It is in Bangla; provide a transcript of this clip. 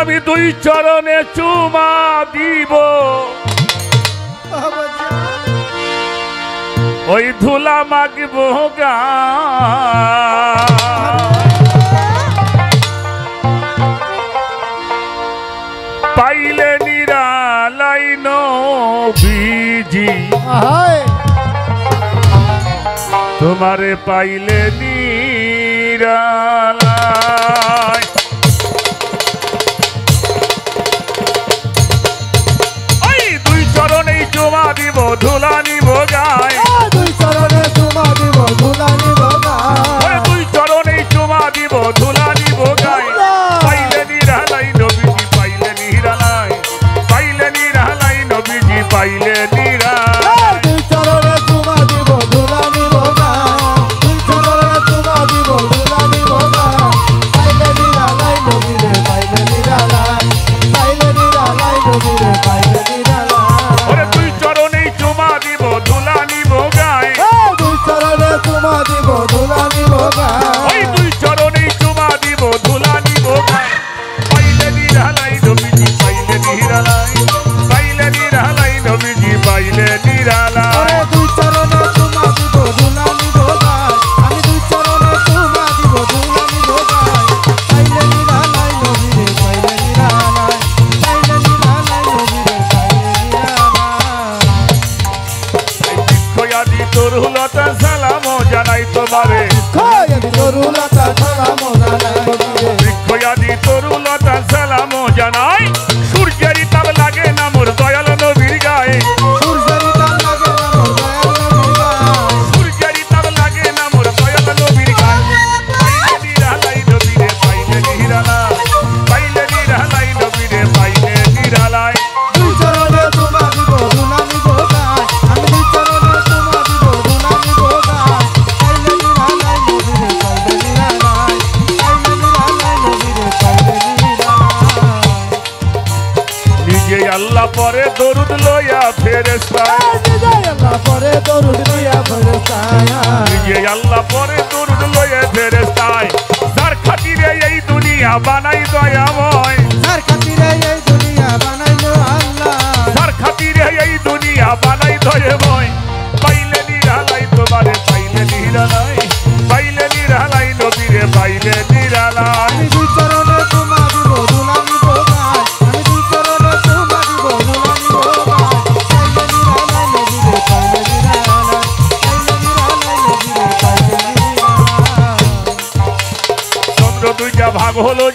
আমি দুই চরণে চুমা দিব ওই ধুলা মাগব গা পাইলে নিরালাই নবীজি তোমারে পাইলে নিরালাই ওই দুই চরণেই চুমা দিব ধুলা নিব গায় দুই চরণে চুমা দিব ধুলা নিব গায় দুই চরণেই চুমা দিব ধুলা নিব গায় পাইলে নিরালাই নবীজি পাইলে নিরালাই পাইলে নিরালাই নবীজি পাইলে নিরালাই দুই চরণে চুমা দিব ধুলা নিব গায় দুই চরণে চুমা দিব ধুলা নিব গায় পাইলে নিরালাই নবীরে পাইলে নিরালাই পাইলে নিরালাই নবীরে পাইলে নিরালাই ওরে দুই চরণেই চুমা দিব ধুলা নিব গায় দুই চরণে চুমা দিব ধুলা নিব গায় ওই দুই চরণেই চুমা দিব ধুলা নিব গায় পাইলে নিরালাই নবীজি পাইলে নিরালাই পাইলে নিরালাই নবীজি পাইলে নিরালাই দুই চরণে চুমা দিব ধুলা নিব গায় আমি দুই চরণে চুমা দিব ধুলা নিব গায় পাইলে নিরালাই নবীরে পাইলে নিরালাই পাইলে নিরালাই নবীরে পাইলে নিরালাই খয়াদি তরুলতা সালাম জানাই তোমারে খয়াদি তরুলতা সালাম জানাই খয়াদি তরুলতা সালাম জানাই সূর্যের তাপ লাগে না মোর দয়াল নবীর গায়ে সূর্যের তাপ লাগে না মোর দয়াল নবীর গায়ে সূর্যের তাপ লাগে না মোর দয়াল নবীর গায়ে পাইলে নিরালাই নবীরে পাইলে নিরালাই পাইলে নিরালাই নবীরে পাইলে নিরালাই দুই চরণে চুমা দিব ধুলা নিব গায় আমি দুই চরণে চুমা দিব ধুলা নিব গায় পাইলে নিরালাই নবীরে পাইলে নিরালাই পাইলে নিরালাই নবীরে পাইলে নিরালাই নিজে আল্লাহ পরে দরুদ লইয়া ফেরেশতা নিজে আল্লাহ পরে দরুদ লইয়া ফেরেশতা নিজে আল্লাহ পরে দরুদ লইয়া ফেরেশতায় যার খাতিরে এই দুনিয়া বানাই দয়াময় যার খাতিরে এই দুনিয়া বানাইলো আল্লাহ যার খাতিরে এই দুনিয়া বানাই দয়াময় পাইলে নিরালাই তোমারে পাইলে নিরালাই পাইলে নিরালাই নবীরে পাইলে নিরালাই আমি দুই চরণে চুমা দিব ধুলা নিব গায় আমি দুই চরণে চুমা দিব ধুলা নিব গায় পাইলে নিরালাই নবীরে পাইলে নিরালাই পাইলে নিরালাই নবীরে পাইলে নিরালাই চন্দ্র দুইটা ভাগ হলো